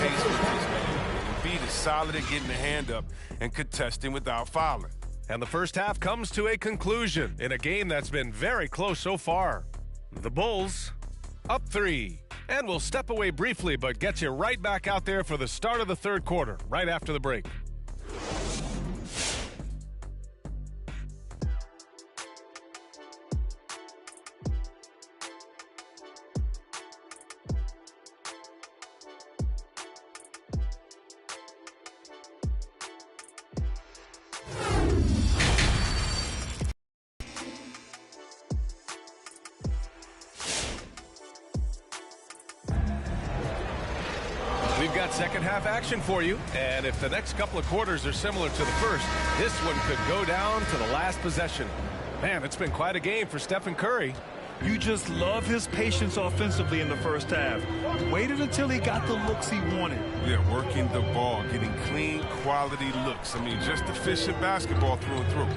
pace with this man. Embiid is solid at getting the hand up and contesting without fouling. And the first half comes to a conclusion in a game that's been very close so far. The Bulls up 3. And we'll step away briefly, but get you right back out there for the start of the third quarter, right after the break. We've got second half action for you, and if the next couple of quarters are similar to the first, this one could go down to the last possession. Man, it's been quite a game for Stephen Curry. You just love his patience offensively in the first half. Waited until he got the looks he wanted. Yeah, working the ball, getting clean, quality looks. I mean, just efficient basketball through and through.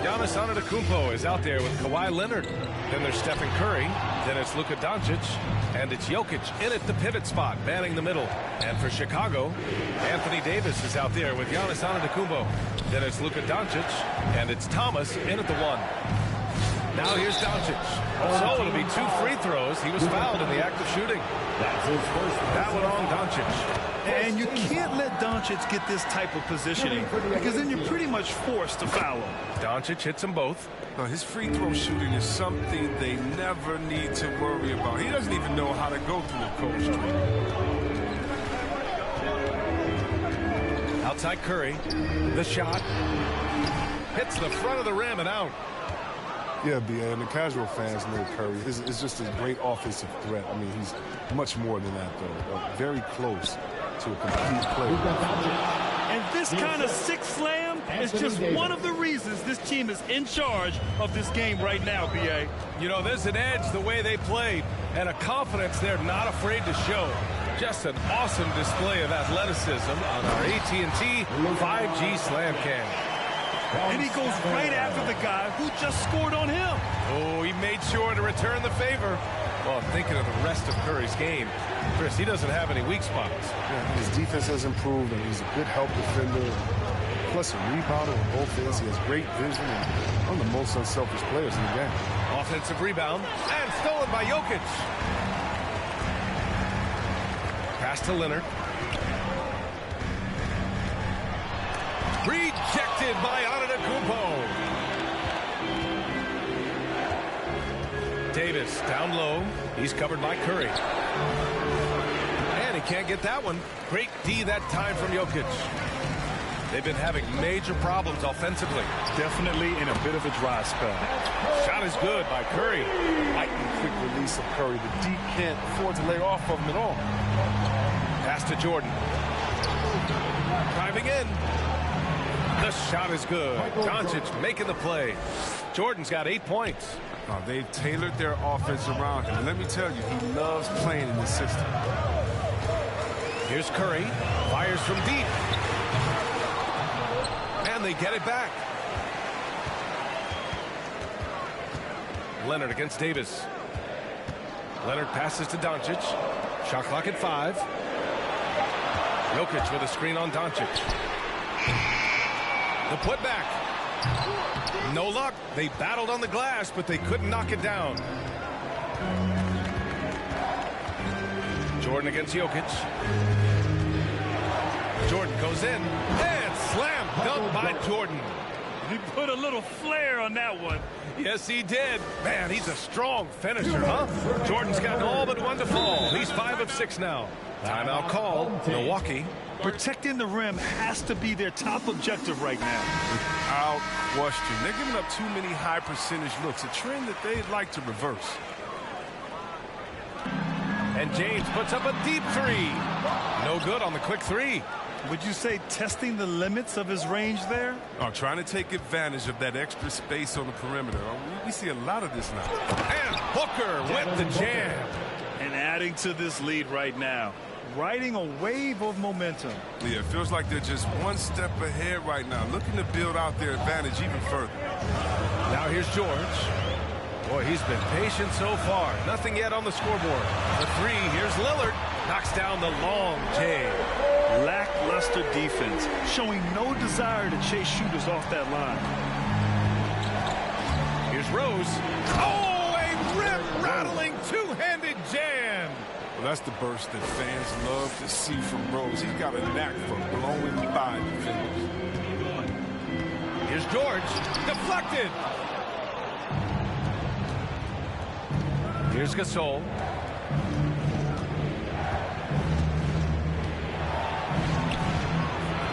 Giannis Antetokounmpo is out there with Kawhi Leonard. Then there's Stephen Curry. Then it's Luka Doncic. And it's Jokic in at the pivot spot, manning the middle. And for Chicago, Anthony Davis is out there with Giannis Antetokounmpo. Then it's Luka Doncic. And it's Thomas in at the 1. Now here's Doncic. So it'll be 2 free throws. He was fouled in the act of shooting. That one on Doncic. And you can't let Doncic get this type of positioning because then you're pretty much forced to foul him. Doncic hits them both. His free throw shooting is something they never need to worry about. He doesn't even know how to go through a cold streak. Outside Curry. The shot. Hits the front of the rim and out. Yeah, B.A., and the casual fans know Curry. It's just a great offensive threat. I mean, he's much more than that, though. Very close to a complete player. And this kind of six slam is just one of the reasons this team is in charge of this game right now, B.A. You know, there's an edge the way they played and a confidence they're not afraid to show. Just an awesome display of athleticism on our AT&T 5G Slam Cam. And he goes right after the guy who just scored on him. Oh, he made sure to return the favor. Well, thinking of the rest of Curry's game, Chris, he doesn't have any weak spots. Yeah, his defense has improved, and he's a good help defender. Plus a rebounder on both ends. He has great vision and one of the most unselfish players in the game. Offensive rebound and stolen by Jokic. Pass to Leonard. Rejected by Antetokounmpo. Davis down low. He's covered by Curry. And he can't get that one. Great D that time from Jokic. They've been having major problems offensively. Definitely in a bit of a dry spell. Shot is good by Curry. Lightning quick release of Curry. The D can't afford to lay off of him at all. Pass to Jordan. Driving in. The shot is good. Doncic making the play. Jordan's got 8 points. Oh, they've tailored their offense around him. And let me tell you, he loves playing in this system. Here's Curry. Fires from deep. And they get it back. Leonard against Davis. Leonard passes to Doncic. Shot clock at 5. Jokic with a screen on Doncic. The putback. No luck. They battled on the glass, but they couldn't knock it down. Jordan against Jokic. Jordan goes in. And slam dunk by Jordan. He put a little flair on that one. Yes, he did. Man, he's a strong finisher, huh? Jordan's got all but one to fall. He's 5 of 6 now. Timeout called. Milwaukee. Protecting the rim has to be their top objective right now. Without question. They're giving up too many high percentage looks, a trend that they'd like to reverse. And James puts up a deep 3. No good on the quick 3. Would you say testing the limits of his range there? Oh, trying to take advantage of that extra space on the perimeter. We see a lot of this now. And Booker with the jam. And adding to this lead right now. Riding a wave of momentum. Yeah, it feels like they're just one step ahead right now, looking to build out their advantage even further. Now here's George. Boy, he's been patient so far. Nothing yet on the scoreboard. The three, here's Lillard. Knocks down the long J. Lackluster defense, showing no desire to chase shooters off that line. Here's Rose. Oh, a rip-rattling two-handed jam. Well, that's the burst that fans love to see from Rose. He's got a knack for blowing by defenders. Here's George. Deflected. Here's Gasol.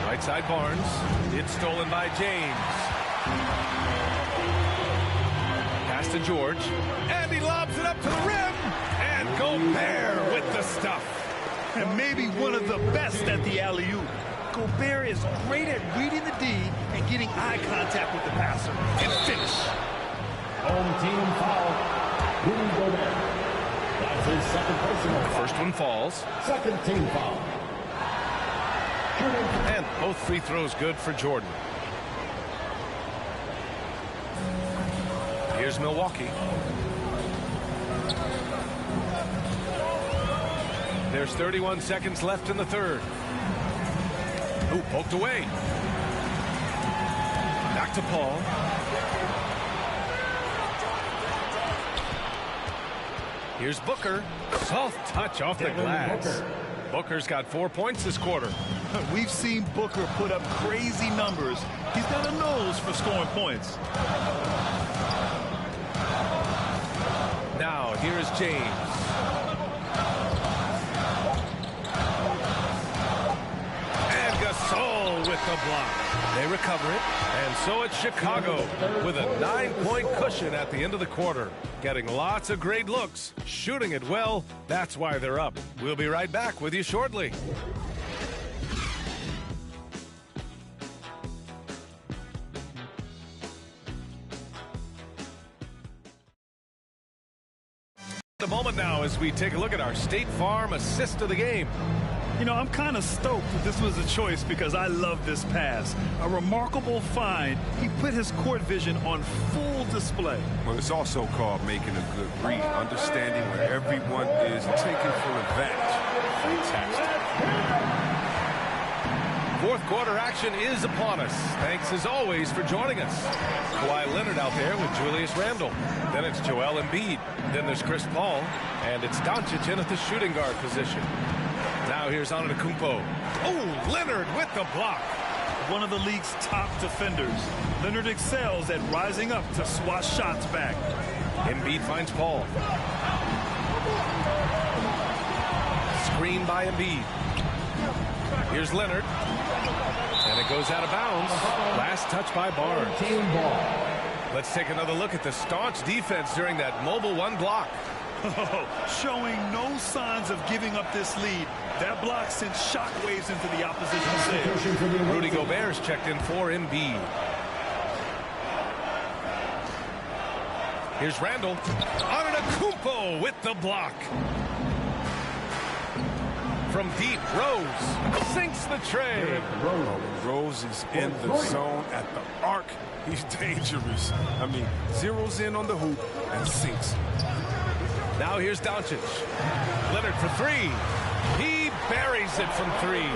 Right side Barnes. It's stolen by James. Pass to George. And he lobs it up to the rim. And Gobert with the stuff. And maybe one of the best at the alley-oop. Gobert is great at reading the D and getting eye contact with the passer and finish. Home team foul. Rudy Gobert. That's his second personal foul. First one falls. Second team foul. And both free throws good for Jordan. Here's Milwaukee. There's 31 seconds left in the third. Ooh, poked away. Back to Paul. Here's Booker. Soft touch off the glass. Booker's got 4 points this quarter. We've seen Booker put up crazy numbers. He's got a nose for scoring points. Now, here's James. And Gasol with the block. They recover it, and so it's Chicago with a 9-point cushion at the end of the quarter. Getting lots of great looks, shooting it well. That's why they're up. We'll be right back with you shortly. A moment now as we take a look at our State Farm assist of the game. You know, I'm kind of stoked that this was a choice because I love this pass. A remarkable find. He put his court vision on full display. Well, it's also called making a good read, understanding where everyone is and taking full advantage. Fantastic. Fourth quarter action is upon us. Thanks as always for joining us. Kawhi Leonard out there with Julius Randle. Then it's Joel Embiid. Then there's Chris Paul. And it's Doncic in at the shooting guard position. Now here's Antetokounmpo. Oh, Leonard with the block. One of the league's top defenders. Leonard excels at rising up to swat shots back. Embiid finds Paul. Screen by Embiid. Here's Leonard. And it goes out of bounds. Last touch by Barnes. Team ball. Let's take another look at the staunch defense during that mobile one block. Showing no signs of giving up this lead. That block sent shockwaves into the opposition's side. Rudy Gobert is checked in for Embiid. Here's Randle. Antetokounmpo with the block. From deep, Rose sinks the tray. Rose is in the zone at the arc. He's dangerous. I mean, zeroes in on the hoop and sinks. Now here's Doncic. Leonard for three. He buries it from three.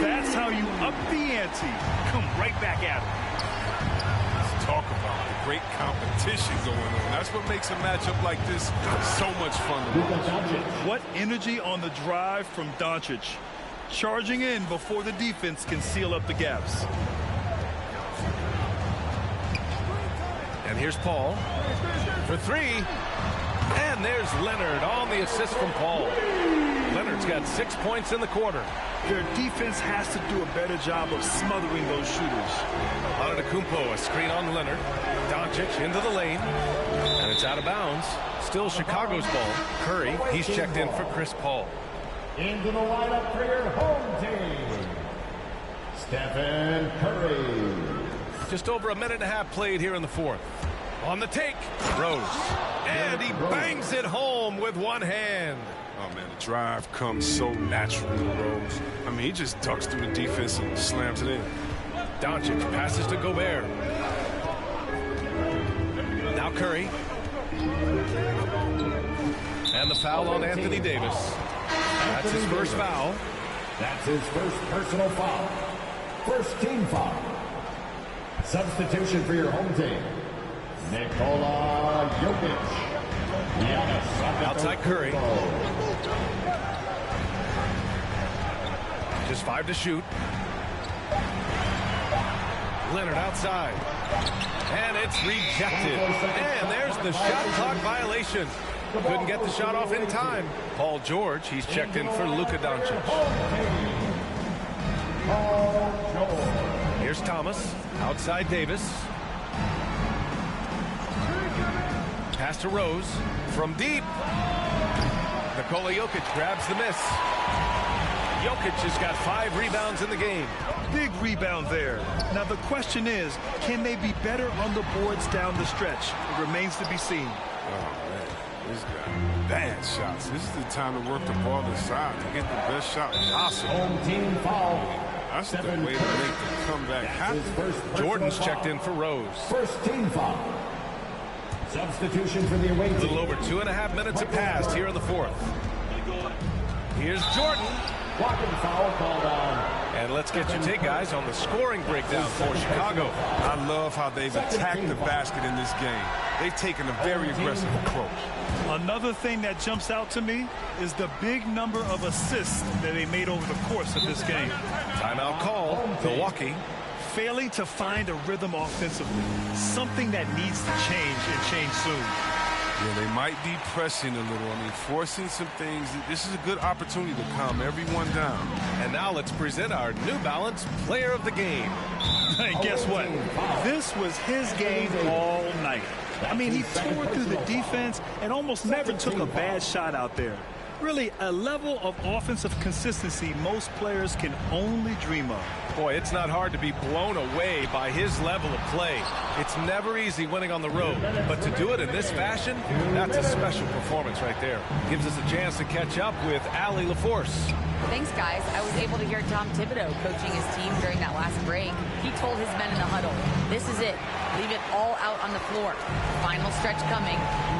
That's how you up the ante. Come right back at him. Let's talk about the great competition going on. That's what makes a matchup like this so much fun to watch. What energy on the drive from Doncic. Charging in before the defense can seal up the gaps. And here's Paul for three. And there's Leonard on the assist from Paul. Leonard's got 6 points in the quarter. Their defense has to do a better job of smothering those shooters. Antetokounmpo, a screen on Leonard. Doncic into the lane. And it's out of bounds. Still Chicago's ball. Curry, he's checked in for Chris Paul. Into the lineup for your home team, Stephen Curry. Just over a minute and a half played here in the fourth. On the take, Rose. And he bangs it home with one hand. Oh, man, the drive comes so naturally to Rose. I mean, he just ducks through the defense and slams it in. Doncic passes to Gobert. Now Curry. And the foul on Anthony Davis. That's his first foul. That's his first personal foul. First team foul. Substitution for your home team. Nikola Jokic. Outside Curry. Just 5 to shoot. Leonard outside. And it's rejected. And there's the shot clock violation. Couldn't get the shot off in time. Paul George, he's checked in for Luka Doncic. Here's Thomas. Outside Davis. Pass to Rose. From deep. Nikola Jokic grabs the miss. Jokic has got 5 rebounds in the game. Big rebound there. Now the question is, can they be better on the boards down the stretch? It remains to be seen. Oh, man. This guy, bad shots. This is the time to work the ball inside to get the best shot possible. Home team foul. That's the way to make the comeback happen. Jordan's checked in for Rose. First team foul. Substitution for the away team. A little over 2.5 minutes have passed here in the fourth. Here's Jordan. Blocking foul called on. And let's get your take, guys, on the scoring breakdown for Chicago. I love how they've attacked the basket in this game. They've taken a very aggressive approach. Another thing that jumps out to me is the big number of assists that they made over the course of this game. Timeout call, Milwaukee. Failing to find a rhythm offensively, something that needs to change and change soon. Yeah, they might be pressing a little. I mean, forcing some things. This is a good opportunity to calm everyone down. And now let's present our New Balance Player of the Game. And guess what? This was his game all night. I mean, he tore through the defense and almost never took a bad shot out there. Really, a level of offensive consistency most players can only dream of. Boy, it's not hard to be blown away by his level of play. It's never easy winning on the road, but to do it in this fashion, that's a special performance right there. Gives us a chance to catch up with Allie LaForce. Thanks, guys. I was able to hear Tom Thibodeau coaching his team during that last break. He told his men in the huddle, this is it. Leave it all out on the floor. Final stretch coming.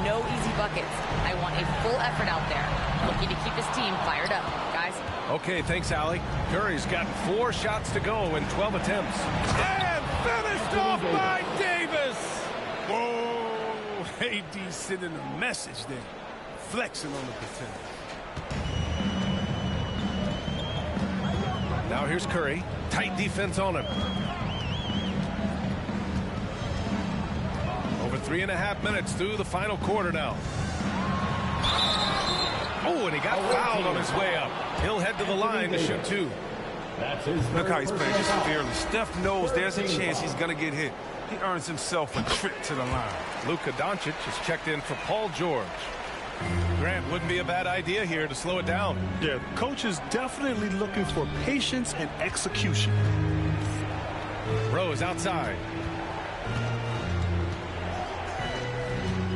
No easy buckets. I want a full effort out there. Looking to keep his team fired up, guys. Okay, thanks, Allie. Curry's got 4 shots to go in 12 attempts. And finished off by Davis. Whoa, AD sending a message there. Flexing on the pretenders. Now here's Curry. Tight defense on him. Over 3.5 minutes through the final quarter now. Oh, and he got fouled on his way up. He'll head to the line to shoot 2. Look how he's playing just fearless. Steph knows there's a chance he's going to get hit. He earns himself a trip to the line. Luka Doncic is checked in for Paul George. Grant, wouldn't be a bad idea here to slow it down. Yeah, coach is definitely looking for patience and execution. Rose outside.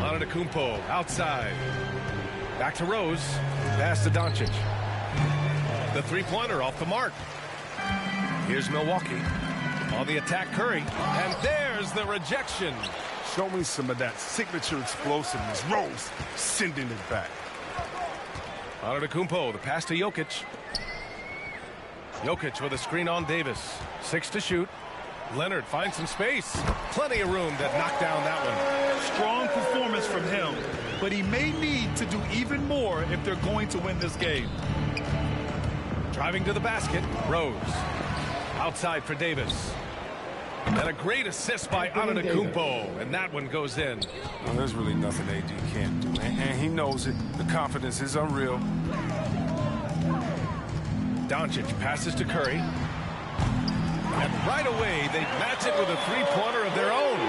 Antetokounmpo outside. Back to Rose. Pass to Doncic. The three-pointer off the mark. Here's Milwaukee. On the attack, Curry. And there's the rejection. Show me some of that signature explosiveness. Rose sending it back. Antetokounmpo, the pass to Jokic. Jokic with a screen on Davis. 6 to shoot. Leonard finds some space. Plenty of room to knock down that one. Strong performance from him, but he may need to do even more if they're going to win this game. Driving to the basket, Rose. Outside for Davis. And a great assist by Antetokounmpo, and that one goes in. Well, there's really nothing AD can't do, and he knows it. The confidence is unreal. Doncic passes to Curry. And right away, they match it with a three-pointer of their own.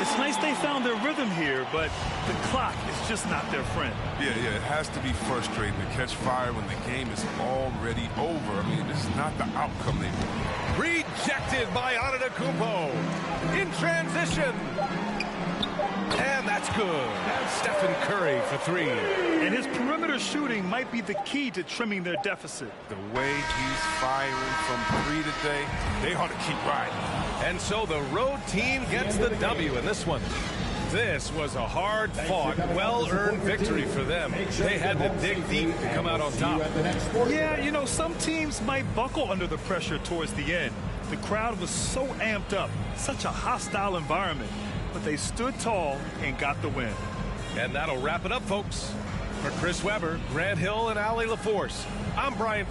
It's nice they found their rhythm here, but the clock is just not their friend. Yeah, it has to be frustrating to catch fire when the game is already over. I mean, this is not the outcome they want. Rejected by Antetokounmpo. In transition. And that's good. Stephen Curry for 3. And his perimeter shooting might be the key to trimming their deficit. The way he's firing from 3 today, they ought to keep riding. And so the road team gets the W in this one. This was a hard-fought, well-earned victory for them. They had to dig deep to come out on top. Yeah, you know, some teams might buckle under the pressure towards the end. The crowd was so amped up, such a hostile environment, but they stood tall and got the win. And that'll wrap it up, folks. For Chris Webber, Grant Hill, and Allie LaForce, I'm Brian.